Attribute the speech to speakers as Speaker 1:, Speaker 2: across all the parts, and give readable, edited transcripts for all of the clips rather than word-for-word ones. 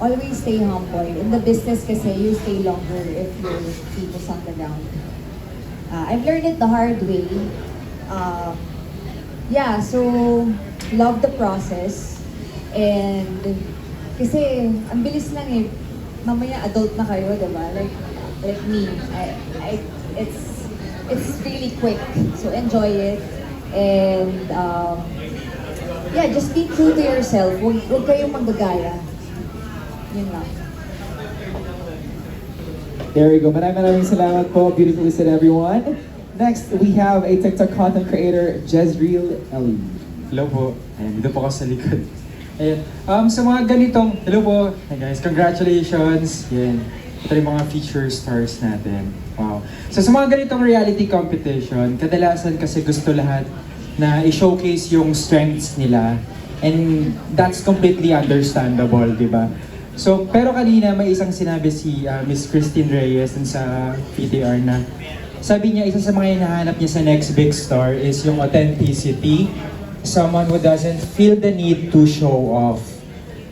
Speaker 1: always stay humble. In the business kasi, you stay longer if your feet is on the ground. I've learned it the hard way. Yeah, so love the process. And kasi ang bilis lang eh. Mamaya adult na kayo, diba? Like me, it's really quick. So enjoy it. And yeah, just be true to yourself. Huwag kayong manggagaya. Yun lang.
Speaker 2: There we go. Maraming salamat po. Beautifully said, everyone. Next, we have a TikTok content creator, Jezreel Ellie.
Speaker 3: Hello po. Ayan, dito po ako sa likod. Ayan. Sa mga ganitong, hello po. Hey guys, congratulations. Yan. Ito yung mga feature stars natin. Wow. So sa mga ganitong reality competition, kadalasan kasi gusto lahat na i-showcase yung strengths nila. And that's completely understandable, di ba? So, pero kanina may isang sinabi si Miss Christine Reyes dun sa PTR na sabi niya, isa sa mga hinahanap niya sa next big star is yung authenticity. Someone who doesn't feel the need to show off.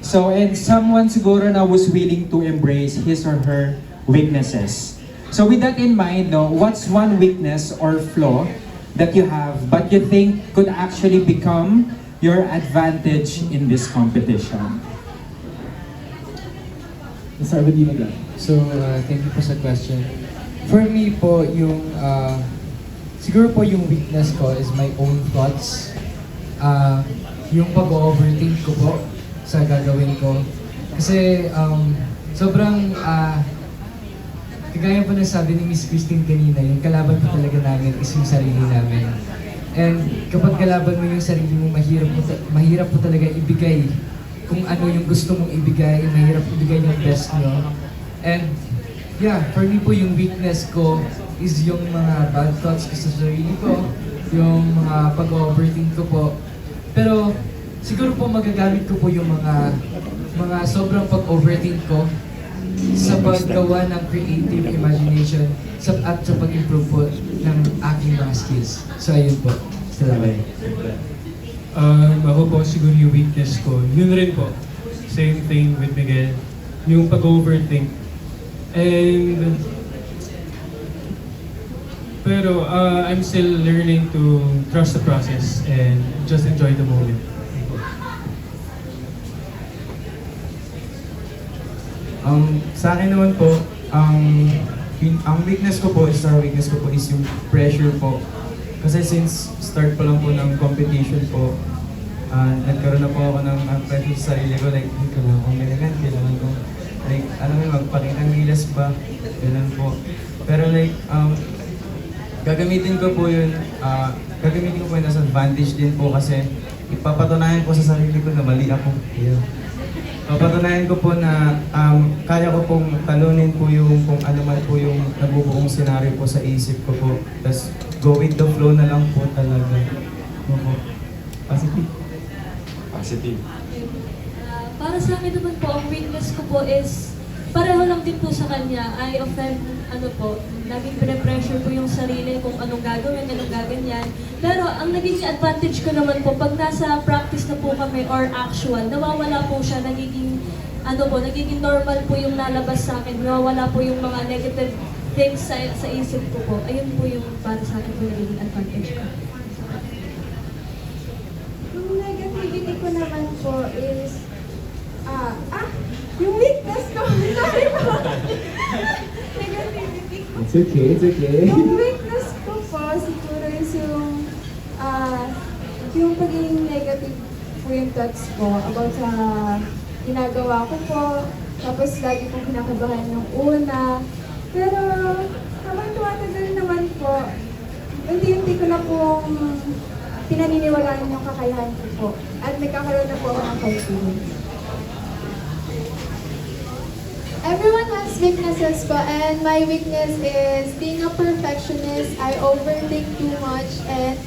Speaker 3: So, and someone siguro na was willing to embrace his or her weaknesses. So with that in mind, no, what's one weakness or flaw that you have but you think could actually become your advantage in this competition?
Speaker 2: Let's start with you again.
Speaker 4: So, thank you po sa question. For me po, siguro po yung weakness ko is my own thoughts. Yung pag-overthink ko po sa gagawin ko. Kasi, sobrang, kagaya po na sabi ni Miss Christine kanina, yung kalaban po talaga namin is yung sarili namin. And kapag kalaban mo yung sarili mo, mahirap po talaga ibigay kung ano yung gusto mong ibigay, mahirap ibigay yung best nyo. And yeah, for me po yung weakness ko is yung mga bad thoughts ko sa sarili ko, yung mga pag-overthink ko po. Pero siguro po magagamit ko po yung mga sobrang pag-overthink ko sa paggawa ng creative imagination at sa pag-improve po ng aking mga skills. So ayun po. Salamat.
Speaker 5: Ako po siguro yung weakness ko. Yun rin po. Same thing with Miguel. Yung pag-overthink. Pero I'm still learning to trust the process and just enjoy the moment.
Speaker 6: Sa akin naman po, ang weakness ko po is yung pressure po. Kasi since start pa lang po ng competition po, nagkaroon na po ako ng pressure sa sarili ko, like, kailangan kong kailangan kong, like, magpakitang gilas ba, ganun po. Pero like, gagamitin ko po yun as advantage din po kasi ipapatunayan ko sa sarili ko na mali ako. Yeah. Papatunayan ko po na kaya ko pong talunin po yung kung ano man po yung nabubuong senaryo po sa isip ko po. Tapos go with the flow na lang po talaga. Opo. Positive.
Speaker 3: Positive.
Speaker 7: Para sa akin naman po, ang weakness ko po is pareho lang din po sa kanya. I often, laging pinapressure po yung sarili kung anong gagawin, anong gaganyan. Pero ang naging advantage ko naman po, pag nasa practice na po kami or actual, nawawala po siya, nagiging normal po yung lalabas sa akin. Nawawala po yung mga negative things sa isip ko po. Ayun po yung para sa akin po nagiging advantage ko.
Speaker 8: Yung negativity ko naman po is, yung weakness ko. Sorry po. Negativity ko.
Speaker 2: It's okay, it's okay.
Speaker 8: Yung weakness ko po, siguro is yung pagiging negative po yung thoughts ko about sa ginagawa ko po. Tapos lagi kong kinakabahan yung una. Pero habang tumatagal naman po, unti-unti ko na pong pinaniniwalaan yung kakayahan ko po. At nagkakaroon na po ako ng confidence.
Speaker 9: Everyone has weaknesses po, and my weakness is being a perfectionist. I overthink too much, and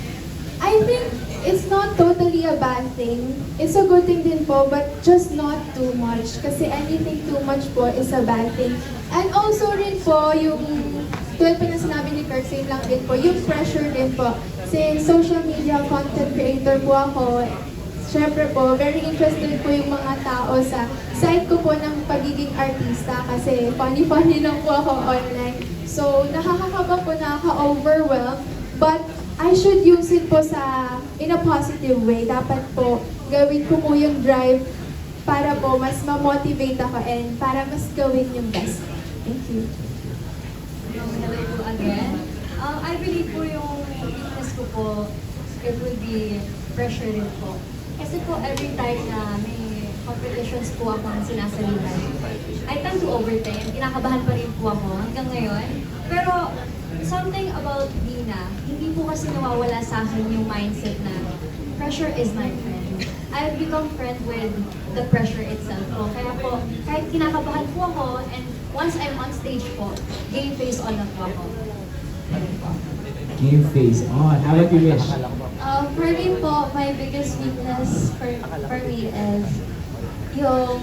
Speaker 9: I think it's not totally a bad thing. It's a good thing din po, but just not too much. Kasi anything too much po is a bad thing. And also rin po, yung tulad po na sinabi ni Kirk, same lang din po, yung pressure din po. Since social media content creator po ako, syempre po, very interested po yung mga tao sa side ko po ng pagiging artista kasi funny-funny lang po ako online. So, nakakakaba po, nakaka-overwhelm. But, I should use it po in a positive way. Dapat po, gawin ko po yung drive para po mas ma-motivate ako and para mas gawin yung best. Thank you.
Speaker 1: Hello po again. I believe po yung weakness ko po, it will be pressure rin po. Kasi po every time na may competitions po akong sinasalihan, I tend to overthink. Kinakabahan pa rin po ako hanggang ngayon. Pero something about Dina, hindi po kasi nawawala sa akin yung mindset na pressure is my friend. I've become friend with the pressure itself po. Kaya po, kahit kinakabahan po ako, and once I'm on stage po, game face on na po ako.
Speaker 2: Game face on. How about you, Mish?
Speaker 8: For me po, my biggest weakness for me is yung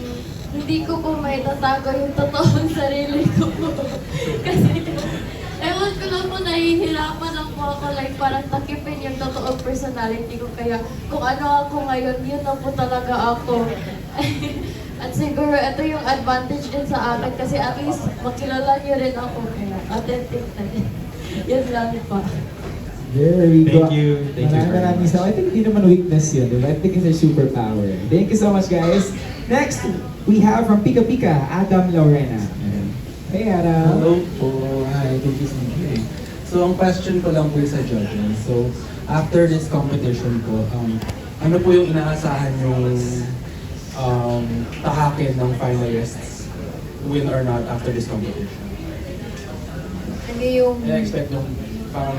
Speaker 8: hindi ko po may tatago yung totoong sarili ko po. Kasi, ewan ko lang po, nahihirapan lang po ako, like parang takipin yung totoong personality ko. Kaya kung ano ako ngayon, yun na po talaga ako. At siguro ito yung advantage din sa akin kasi at least makilala niyo rin ako. Kaya authentic na din. Yun lang po.
Speaker 2: There we go.
Speaker 3: Thank you. Thank you.
Speaker 2: Maraming salamat. I think hindi naman weakness yun, diba? I think it's a superpower. Thank you so much, guys. Next, we have from Pika Pika, Adam Lorena. Hey, Adam.
Speaker 10: Hello po. Hi, good evening. So, ang question ko lang po sa judges. So, after this competition po, ano po yung inaasahan yung tahakin ng finalists, win or not, after this competition?
Speaker 1: Ano yung
Speaker 10: I-expect yung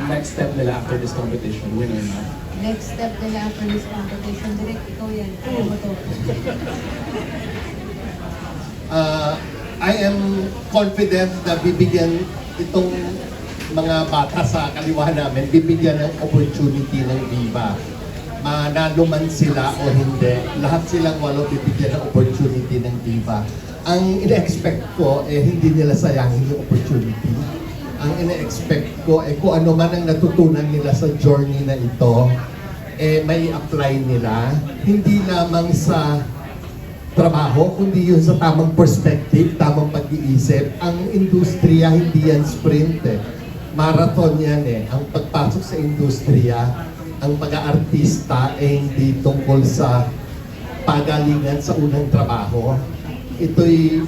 Speaker 10: next step nila after this competition, win or not?
Speaker 1: next step nila after this competition? Direct, ikaw yan. Ano mo to?
Speaker 11: I am confident na bibigyan itong mga bata sa kaliwa namin, bibigyan ng opportunity ng Viva. Manalo man sila o hindi, lahat silang walo bibigyan ng opportunity ng Viva. Ang ina-expect ko, hindi nila sayangin yung opportunity. Ang ina-expect ko, kung ano man ang natutunan nila sa journey na ito, may apply nila, hindi lamang sa trabaho, kundi yun sa tamang perspective, tamang pag-iisip. Ang industriya, hindi yan sprint marathon yan Ang pagpasok sa industriya, ang pag-aartista hindi tungkol sa pagalingan sa unang trabaho. Ito'y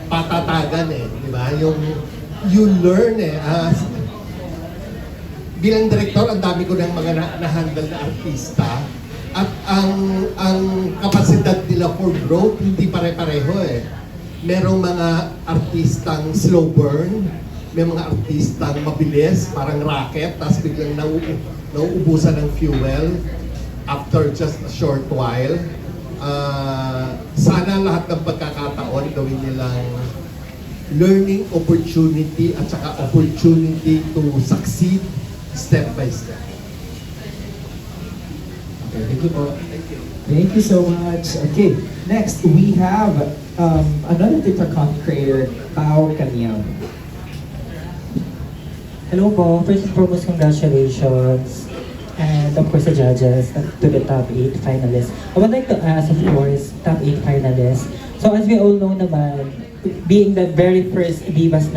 Speaker 11: patatagan di ba? Yung you learn bilang direktor, ang dami ko ng mga na-handle na artista at ang kapasidad nila for growth hindi pare-pareho Merong mga artistang slow burn, may mga artistang mabilis, parang rocket, tapos biglang nauubusan ng fuel after just a short while. Sana lahat ng pagkakataon gawin nilang learning opportunity at saka opportunity to succeed step by step.
Speaker 2: Okay, thank you po. Thank you so much. Okay, next we have another TikTok content creator, Pao Kanyang.
Speaker 12: Hello po. First and foremost, congratulations. And of course, the judges to the top 8 finalists. I would like to ask, of course, top 8 finalists. So as we all know naman, being the very first Divas Night